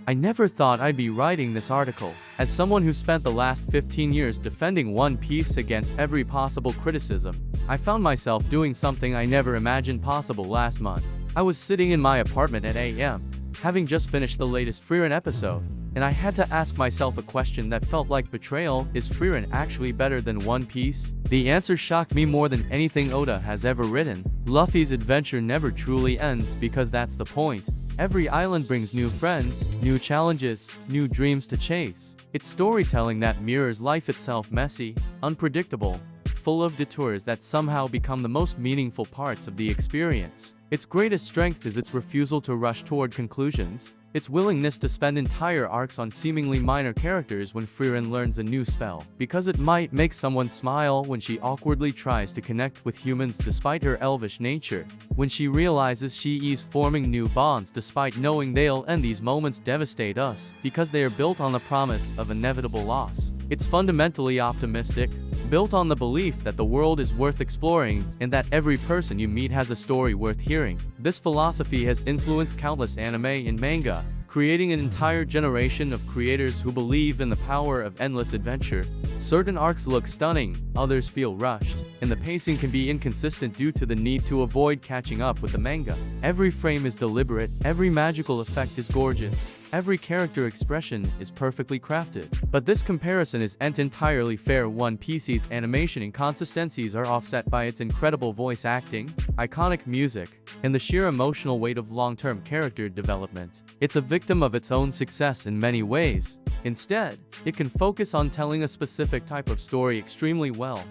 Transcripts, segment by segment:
I never thought I'd be writing this article. As someone who spent the last 15 years defending One Piece against every possible criticism, I found myself doing something I never imagined possible last month. I was sitting in my apartment at a.m., having just finished the latest Frieren episode, and I had to ask myself a question that felt like betrayal: is Frieren actually better than One Piece? The answer shocked me more than anything Oda has ever written. Luffy's adventure never truly ends because that's the point. Every island brings new friends, new challenges, new dreams to chase. It's storytelling that mirrors life itself: messy, unpredictable, full of detours that somehow become the most meaningful parts of the experience. Its greatest strength is its refusal to rush toward conclusions, its willingness to spend entire arcs on seemingly minor characters when Frieren learns a new spell, because it might make someone smile when she awkwardly tries to connect with humans despite her elvish nature, when she realizes she is forming new bonds despite knowing they'll end. These moments devastate us, because they are built on the promise of inevitable loss. It's fundamentally optimistic, built on the belief that the world is worth exploring and that every person you meet has a story worth hearing. This philosophy has influenced countless anime and manga, creating an entire generation of creators who believe in the power of endless adventure. Certain arcs look stunning, others feel rushed, and the pacing can be inconsistent due to the need to avoid catching up with the manga. Every frame is deliberate, every magical effect is gorgeous, every character expression is perfectly crafted. But this comparison isn't entirely fair. One Piece's animation inconsistencies are offset by its incredible voice acting, iconic music, and the sheer emotional weight of long-term character development. It's a victim of its own success in many ways. Instead, it can focus on telling a specific type of story extremely well,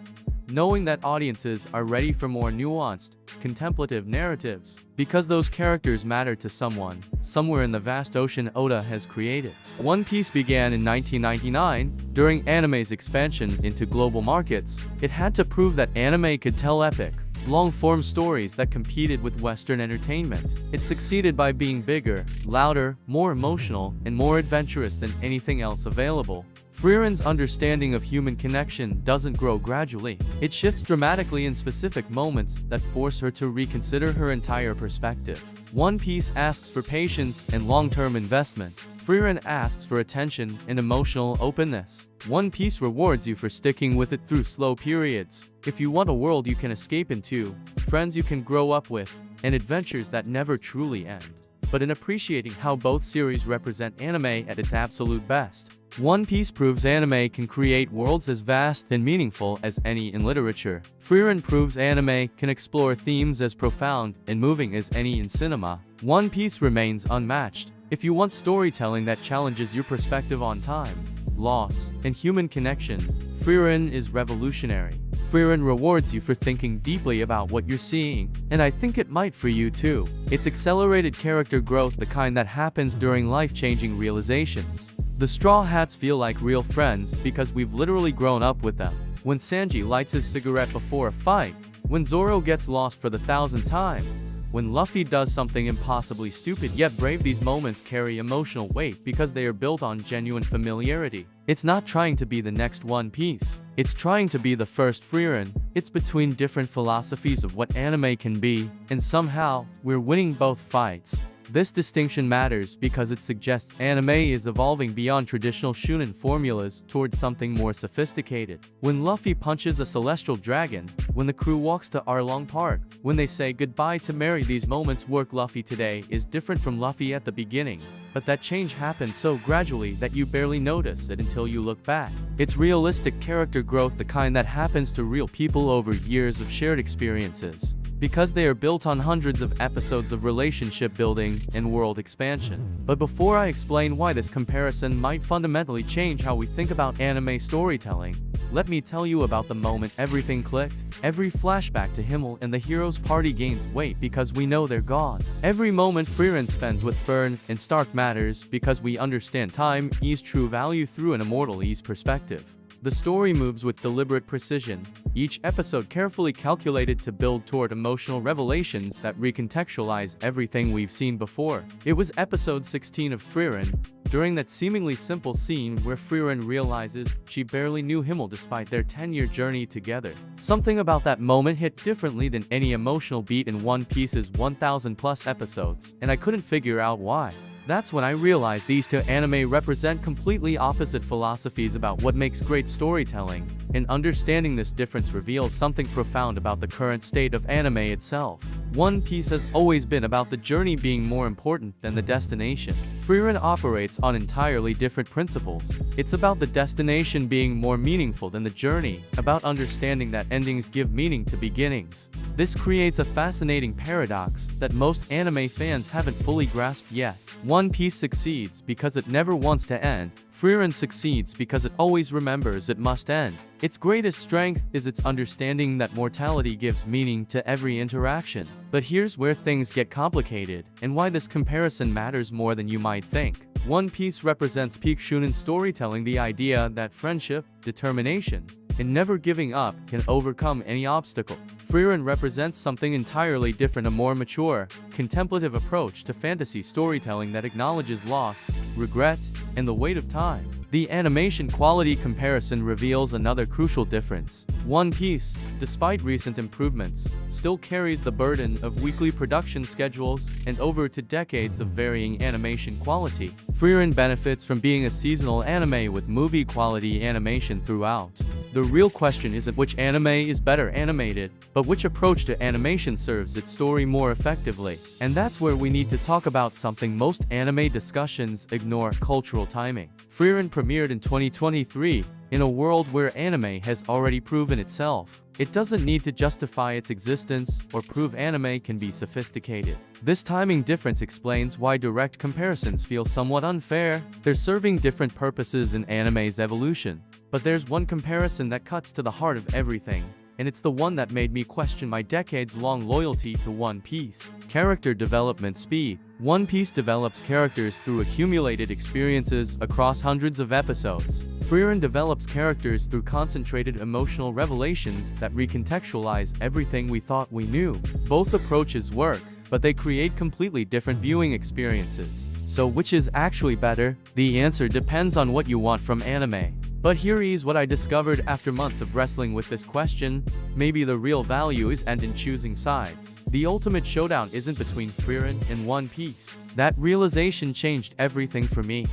knowing that audiences are ready for more nuanced, contemplative narratives, because those characters matter to someone, somewhere in the vast ocean Oda has created. One Piece began in 1999, during anime's expansion into global markets. It had to prove that anime could tell epic, long-form stories that competed with Western entertainment. It succeeded by being bigger, louder, more emotional, and more adventurous than anything else available. Frieren's understanding of human connection doesn't grow gradually. It shifts dramatically in specific moments that force her to reconsider her entire perspective. One Piece asks for patience and long-term investment. Frieren asks for attention and emotional openness. One Piece rewards you for sticking with it through slow periods. If you want a world you can escape into, friends you can grow up with, and adventures that never truly end. But in appreciating how both series represent anime at its absolute best, One Piece proves anime can create worlds as vast and meaningful as any in literature. Frieren proves anime can explore themes as profound and moving as any in cinema. One Piece remains unmatched. If you want storytelling that challenges your perspective on time, loss, and human connection, Frieren is revolutionary. Frieren rewards you for thinking deeply about what you're seeing, and I think it might for you too. It's accelerated character growth, the kind that happens during life-changing realizations. The Straw Hats feel like real friends because we've literally grown up with them. When Sanji lights his cigarette before a fight, when Zoro gets lost for the 1000th time, when Luffy does something impossibly stupid yet brave, these moments carry emotional weight because they are built on genuine familiarity. It's not trying to be the next One Piece. It's trying to be the first Frieren. It's between different philosophies of what anime can be, and somehow, we're winning both fights. This distinction matters because it suggests anime is evolving beyond traditional shonen formulas towards something more sophisticated. When Luffy punches a celestial dragon, when the crew walks to Arlong Park, when they say goodbye to Mary, these moments work. Luffy today is different from Luffy at the beginning, but that change happens so gradually that you barely notice it until you look back. It's realistic character growth, the kind that happens to real people over years of shared experiences, because they are built on hundreds of episodes of relationship building and world expansion. But before I explain why this comparison might fundamentally change how we think about anime storytelling, let me tell you about the moment everything clicked. Every flashback to Himmel and the hero's party gains weight because we know they're gone. Every moment Frieren spends with Fern and Stark matters because we understand time's true value through an immortal E's perspective. The story moves with deliberate precision, each episode carefully calculated to build toward emotional revelations that recontextualize everything we've seen before. It was episode 16 of Frieren, during that seemingly simple scene where Frieren realizes she barely knew Himmel despite their 10-year journey together. Something about that moment hit differently than any emotional beat in One Piece's 1,000+ episodes, and I couldn't figure out why. That's when I realized these two anime represent completely opposite philosophies about what makes great storytelling, and understanding this difference reveals something profound about the current state of anime itself. One Piece has always been about the journey being more important than the destination. Frieren operates on entirely different principles. It's about the destination being more meaningful than the journey, about understanding that endings give meaning to beginnings. This creates a fascinating paradox that most anime fans haven't fully grasped yet. One Piece succeeds because it never wants to end. Frieren succeeds because it always remembers it must end. Its greatest strength is its understanding that mortality gives meaning to every interaction. But here's where things get complicated, and why this comparison matters more than you might think. One Piece represents peak shonen storytelling, the idea that friendship, determination, and never giving up can overcome any obstacle. Frieren represents something entirely different, a more mature, contemplative approach to fantasy storytelling that acknowledges loss, regret, and the weight of time. The animation quality comparison reveals another crucial difference. One Piece, despite recent improvements, still carries the burden of weekly production schedules and over 2 decades of varying animation quality. Frieren benefits from being a seasonal anime with movie-quality animation throughout. The real question isn't which anime is better animated, but which approach to animation serves its story more effectively. And that's where we need to talk about something most anime discussions ignore: cultural timing. Frieren premiered in 2023, in a world where anime has already proven itself. It doesn't need to justify its existence or prove anime can be sophisticated. This timing difference explains why direct comparisons feel somewhat unfair. They're serving different purposes in anime's evolution. But there's one comparison that cuts to the heart of everything, and it's the one that made me question my decades-long loyalty to One Piece. Character development speed. One Piece develops characters through accumulated experiences across hundreds of episodes. Frieren develops characters through concentrated emotional revelations that recontextualize everything we thought we knew. Both approaches work, but they create completely different viewing experiences. So which is actually better? The answer depends on what you want from anime. But here is what I discovered after months of wrestling with this question: maybe the real value isn't in choosing sides. The ultimate showdown isn't between Frieren and One Piece. That realization changed everything for me.